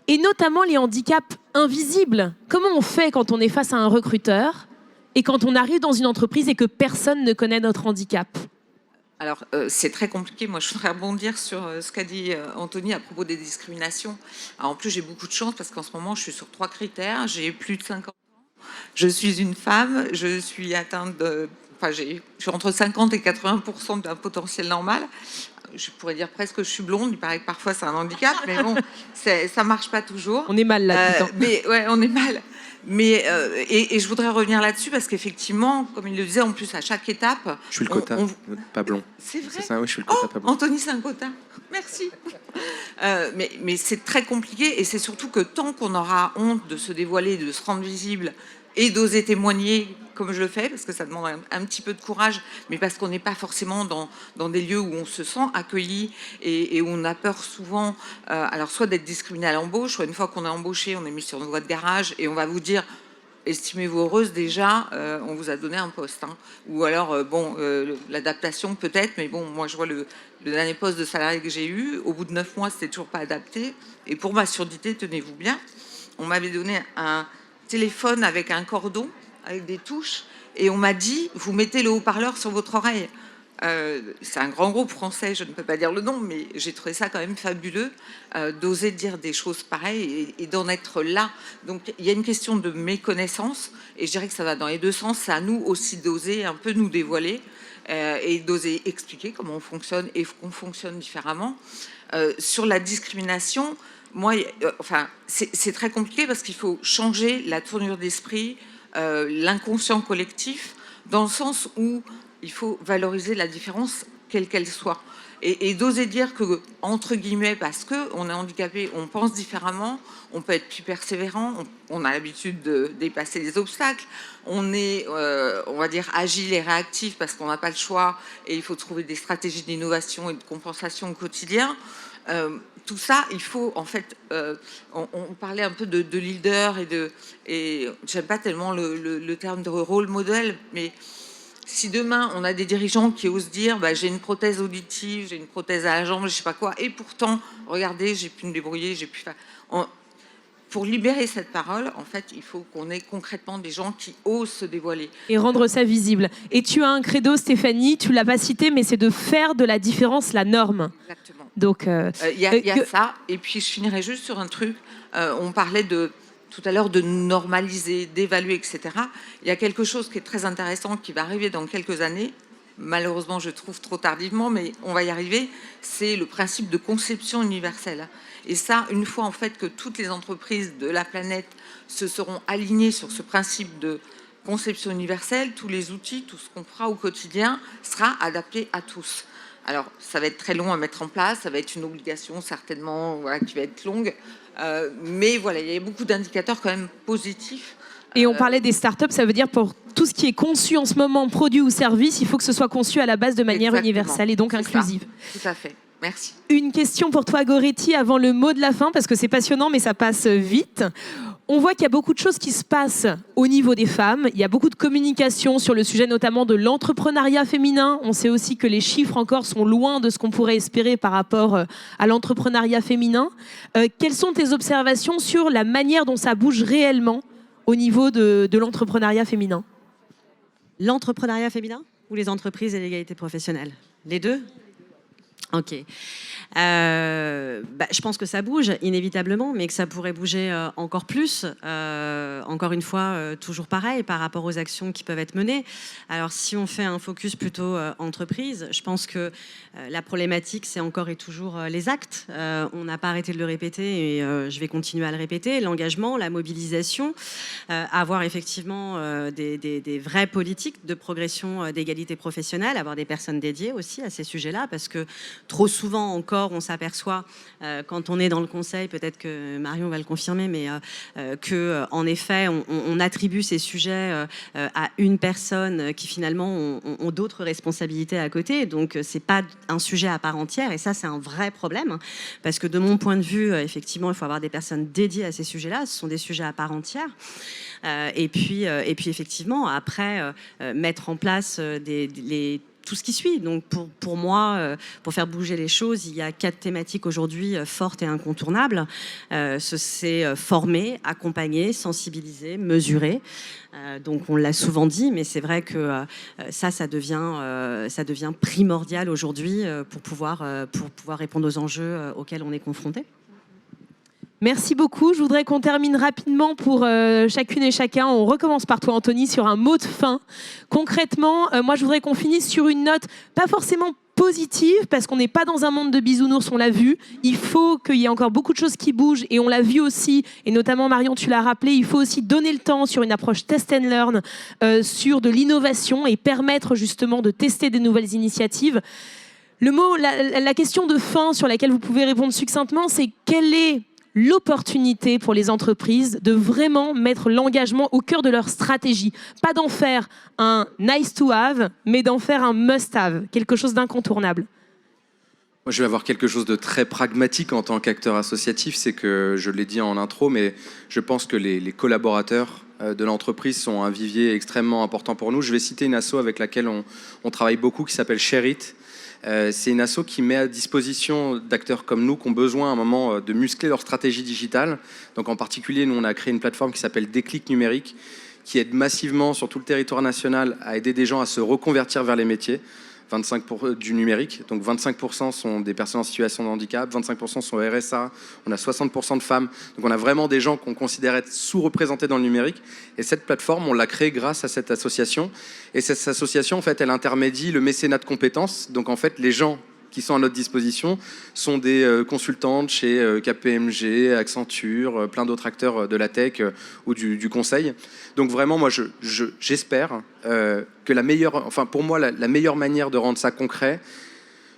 et notamment les handicaps invisibles ? Comment on fait quand on est face à un recruteur et quand on arrive dans une entreprise et que personne ne connaît notre handicap ? Alors, c'est très compliqué. Moi, je voudrais rebondir sur ce qu'a dit Anthony à propos des discriminations. Alors, en plus, j'ai beaucoup de chance parce qu'en ce moment, je suis sur 3 critères. J'ai plus de 50 ans. Je suis une femme. Je suis atteinte de... Enfin, je suis entre 50 et 80% d'un potentiel normal. Je pourrais dire presque que je suis blonde. Il paraît que parfois, c'est un handicap. Mais bon, ça ne marche pas toujours. On est mal là, putain. Mais ouais, on est mal. Mais, et je voudrais revenir là-dessus parce qu'effectivement, comme il le disait, en plus, à chaque étape... Je suis le quota, pas blond. C'est vrai ? C'est ça, oui, je suis le quota, pas blond. Anthony, c'est un quota. Merci. Mais c'est très compliqué et c'est surtout que tant qu'on aura honte de se dévoiler, de se rendre visible et d'oser témoigner comme je le fais, parce que ça demande un petit peu de courage, mais parce qu'on n'est pas forcément dans des lieux où on se sent accueilli et où on a peur souvent, alors soit d'être discriminé à l'embauche, soit une fois qu'on est embauché, on est mis sur une voie de garage et on va vous dire estimez-vous heureuse déjà, on vous a donné un poste. Hein. Ou alors, l'adaptation peut-être, mais bon, moi je vois le dernier poste de salarié que j'ai eu, au bout de 9 mois, c'était toujours pas adapté. Et pour ma surdité, tenez-vous bien, on m'avait donné un téléphone avec un cordon, avec des touches, et on m'a dit, vous mettez le haut-parleur sur votre oreille. C'est un grand groupe français, je ne peux pas dire le nom, mais j'ai trouvé ça quand même fabuleux d'oser dire des choses pareilles et d'en être là. Donc il y a une question de méconnaissance, et je dirais que ça va dans les deux sens. C'est à nous aussi d'oser un peu nous dévoiler et d'oser expliquer comment on fonctionne et qu'on fonctionne différemment. Sur la discrimination, moi, c'est très compliqué parce qu'il faut changer la tournure d'esprit, l'inconscient collectif, dans le sens où il faut valoriser la différence, quelle qu'elle soit. Et d'oser dire que, entre guillemets, parce qu'on est handicapé, on pense différemment, on peut être plus persévérant, on a l'habitude de dépasser les obstacles, on est, on va dire, agile et réactif parce qu'on n'a pas le choix et il faut trouver des stratégies d'innovation et de compensation au quotidien. Tout ça, il faut, en fait, on parlait un peu de leader et j'aime pas tellement le terme de rôle modèle, mais si demain on a des dirigeants qui osent dire j'ai une prothèse auditive, j'ai une prothèse à la jambe, je sais pas quoi, et pourtant, regardez, j'ai pu me débrouiller, j'ai pu faire. Pour libérer cette parole, en fait, il faut qu'on ait concrètement des gens qui osent se dévoiler. Et rendre ça visible. Et tu as un credo, Stéphanie, tu l'as pas cité, mais c'est de faire de la différence la norme. Exactement. Donc, il y a ça, et puis je finirai juste sur un truc. On parlait tout à l'heure de normaliser, d'évaluer, etc. Il y a quelque chose qui est très intéressant qui va arriver dans quelques années. Malheureusement, je trouve trop tardivement, mais on va y arriver. C'est le principe de conception universelle. Et ça, une fois en fait que toutes les entreprises de la planète se seront alignées sur ce principe de conception universelle, tous les outils, tout ce qu'on fera au quotidien sera adapté à tous. Alors, ça va être très long à mettre en place, ça va être une obligation certainement qui va être longue. Mais voilà, il y a beaucoup d'indicateurs quand même positifs. Et on parlait des startups, ça veut dire pour tout ce qui est conçu en ce moment, produit ou service, il faut que ce soit conçu à la base de manière universelle et donc inclusive. Ça. Tout à fait. Merci. Une question pour toi, Goretti, avant le mot de la fin, parce que c'est passionnant, mais ça passe vite. On voit qu'il y a beaucoup de choses qui se passent au niveau des femmes. Il y a beaucoup de communication sur le sujet notamment de l'entrepreneuriat féminin. On sait aussi que les chiffres encore sont loin de ce qu'on pourrait espérer par rapport à l'entrepreneuriat féminin. Quelles sont tes observations sur la manière dont ça bouge réellement au niveau de l'entrepreneuriat féminin? L'entrepreneuriat féminin ou les entreprises et l'égalité professionnelle? Les deux? Ok. Je pense que ça bouge inévitablement, mais que ça pourrait bouger encore plus. Encore une fois, toujours pareil par rapport aux actions qui peuvent être menées. Alors, si on fait un focus plutôt entreprise, je pense que la problématique, c'est encore et toujours les actes. On n'a pas arrêté de le répéter et je vais continuer à le répéter. L'engagement, la mobilisation, avoir effectivement des vraies politiques de progression d'égalité professionnelle, avoir des personnes dédiées aussi à ces sujets-là, parce que trop souvent encore, on s'aperçoit quand on est dans le conseil, peut-être que Marion va le confirmer, mais que en effet, on attribue ces sujets à une personne qui finalement ont d'autres responsabilités à côté. Donc, c'est pas un sujet à part entière, et ça, c'est un vrai problème, parce que de mon point de vue, effectivement, il faut avoir des personnes dédiées à ces sujets-là. Ce sont des sujets à part entière. Et puis effectivement, après, mettre en place tout ce qui suit. Donc pour moi, pour faire bouger les choses, il y a 4 thématiques aujourd'hui fortes et incontournables. C'est former, accompagner, sensibiliser, mesurer. Donc on l'a souvent dit, mais c'est vrai que ça devient primordial aujourd'hui pour pouvoir répondre aux enjeux auxquels on est confronté. Merci beaucoup. Je voudrais qu'on termine rapidement pour chacune et chacun. On recommence par toi, Anthony, sur un mot de fin. Concrètement, moi, je voudrais qu'on finisse sur une note pas forcément positive, parce qu'on n'est pas dans un monde de bisounours, on l'a vu. Il faut qu'il y ait encore beaucoup de choses qui bougent, et on l'a vu aussi, et notamment Marion, tu l'as rappelé, il faut aussi donner le temps sur une approche test and learn, sur de l'innovation, et permettre justement de tester des nouvelles initiatives. Le mot, la question de fin sur laquelle vous pouvez répondre succinctement, c'est quelle est l'opportunité pour les entreprises de vraiment mettre l'engagement au cœur de leur stratégie. Pas d'en faire un nice to have, mais d'en faire un must have, quelque chose d'incontournable. Moi, je vais avoir quelque chose de très pragmatique en tant qu'acteur associatif, c'est que, je l'ai dit en intro, mais je pense que les collaborateurs de l'entreprise sont un vivier extrêmement important pour nous. Je vais citer une asso avec laquelle on travaille beaucoup, qui s'appelle Share It, C'est une asso qui met à disposition d'acteurs comme nous qui ont besoin à un moment de muscler leur stratégie digitale. Donc en particulier, nous on a créé une plateforme qui s'appelle Déclic Numérique, qui aide massivement sur tout le territoire national à aider des gens à se reconvertir vers les métiers. 25% du numérique, donc 25% sont des personnes en situation de handicap, 25% sont RSA, on a 60% de femmes, donc on a vraiment des gens qu'on considère être sous-représentés dans le numérique, et cette plateforme, on l'a créée grâce à cette association, et cette association, en fait, elle intermédie le mécénat de compétences, donc en fait, les gens qui sont à notre disposition sont des consultantes chez KPMG, Accenture, plein d'autres acteurs de la tech ou du conseil. Donc vraiment, moi, j'espère que la meilleure, enfin pour moi, la meilleure manière de rendre ça concret,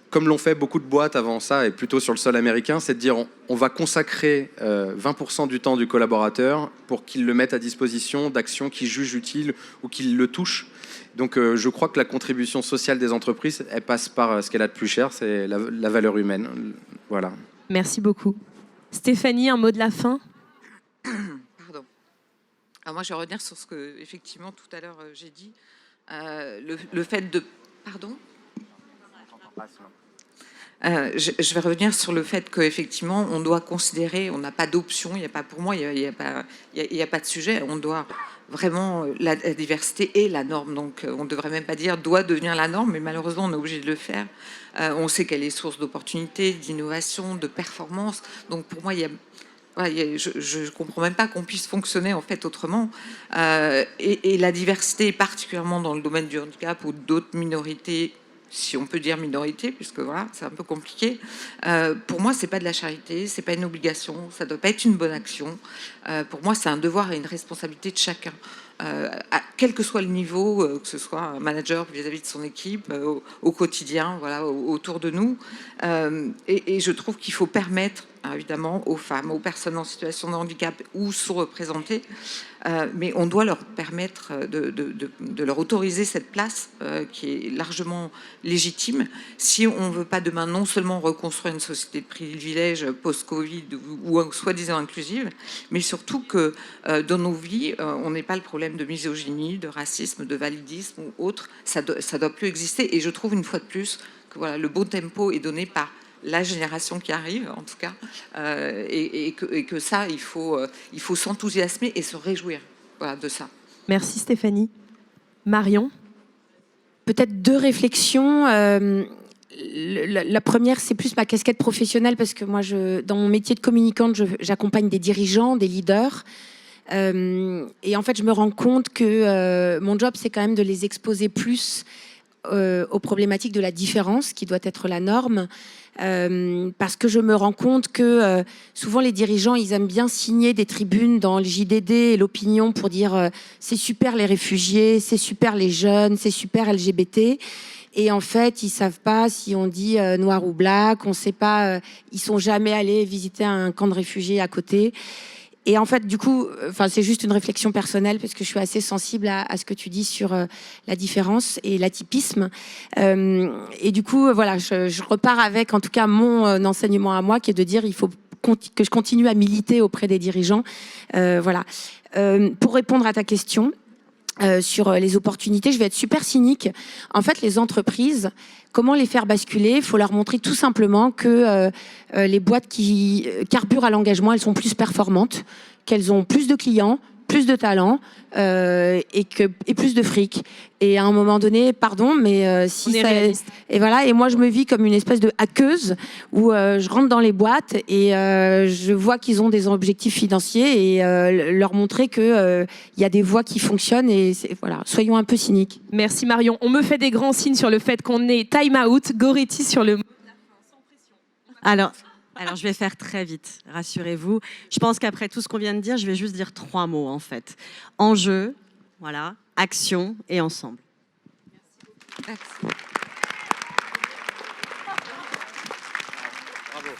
comme l'ont fait beaucoup de boîtes avant ça, et plutôt sur le sol américain, c'est de dire on va consacrer 20% du temps du collaborateur pour qu'il le mette à disposition d'actions qu'il juge utiles ou qu'il le touche. Donc je crois que la contribution sociale des entreprises, elle passe par ce qu'elle a de plus cher, c'est la valeur humaine. Voilà. Merci beaucoup. Stéphanie, un mot de la fin? Pardon. Alors moi, je vais revenir sur ce que, effectivement, tout à l'heure, j'ai dit. Le fait de... Pardon ? Je vais revenir sur le fait qu'effectivement, on doit considérer, on n'a pas d'option, il n'y a pas, pour moi, il n'y a pas de sujet, on doit vraiment, la diversité est la norme, donc on ne devrait même pas dire doit devenir la norme, mais malheureusement, on est obligé de le faire. On sait qu'elle est source d'opportunités, d'innovation, de performance, donc pour moi, je ne comprends même pas qu'on puisse fonctionner en fait autrement. Et la diversité, particulièrement dans le domaine du handicap ou d'autres minorités, si on peut dire minorité, puisque voilà, c'est un peu compliqué. Pour moi, c'est pas de la charité, c'est pas une obligation, ça doit pas être une bonne action. Pour moi, c'est un devoir et une responsabilité de chacun, quel que soit le niveau, que ce soit un manager vis-à-vis de son équipe, au quotidien, voilà, autour de nous. Et je trouve qu'il faut permettre, évidemment, aux femmes, aux personnes en situation de handicap ou sous-représentées, mais on doit leur permettre de leur autoriser cette place qui est largement légitime. Si on ne veut pas demain non seulement reconstruire une société de privilèges post-Covid ou soi-disant inclusive, mais surtout que dans nos vies, on n'ait pas le problème de misogynie, de racisme, de validisme ou autre. Ça doit plus exister. Et je trouve une fois de plus que voilà, le bon tempo est donné par la génération qui arrive, en tout cas, et que ça, il faut s'enthousiasmer et se réjouir, voilà, de ça. Merci Stéphanie. Marion? Peut-être deux réflexions. La première, c'est plus ma casquette professionnelle, parce que moi, dans mon métier de communicante, j'accompagne des dirigeants, des leaders. Et en fait, je me rends compte que mon job, c'est quand même de les exposer plus aux problématiques de la différence, qui doit être la norme. Parce que je me rends compte que souvent les dirigeants, ils aiment bien signer des tribunes dans le JDD et l'Opinion pour dire c'est super les réfugiés, c'est super les jeunes, c'est super LGBT. Et en fait, ils savent pas si on dit noir ou black, on sait pas, ils sont jamais allés visiter un camp de réfugiés à côté. Et en fait, du coup, c'est juste une réflexion personnelle, parce que je suis assez sensible à ce que tu dis sur la différence et l'atypisme. Et du coup, voilà, je repars avec, en tout cas, mon enseignement à moi, qui est de dire il faut que je continue à militer auprès des dirigeants. Voilà. Pour répondre à ta question sur les opportunités, je vais être super cynique. En fait, les entreprises, comment les faire basculer? Il faut leur montrer tout simplement que les boîtes qui carburent à l'engagement, elles sont plus performantes, qu'elles ont plus de clients, plus de talents et plus de fric. Et à un moment donné, pardon, mais si ça... Et voilà, et moi je me vis comme une espèce de hackeuse où je rentre dans les boîtes et je vois qu'ils ont des objectifs financiers et leur montrer que il y a des voies qui fonctionnent et voilà, soyons un peu cyniques. Merci Marion. On me fait des grands signes sur le fait qu'on est time out. Goretti sur le... Alors, je vais faire très vite, rassurez-vous. Je pense qu'après tout ce qu'on vient de dire, je vais juste dire 3 mots en fait. Enjeu, voilà, action et ensemble. Merci. Bravo.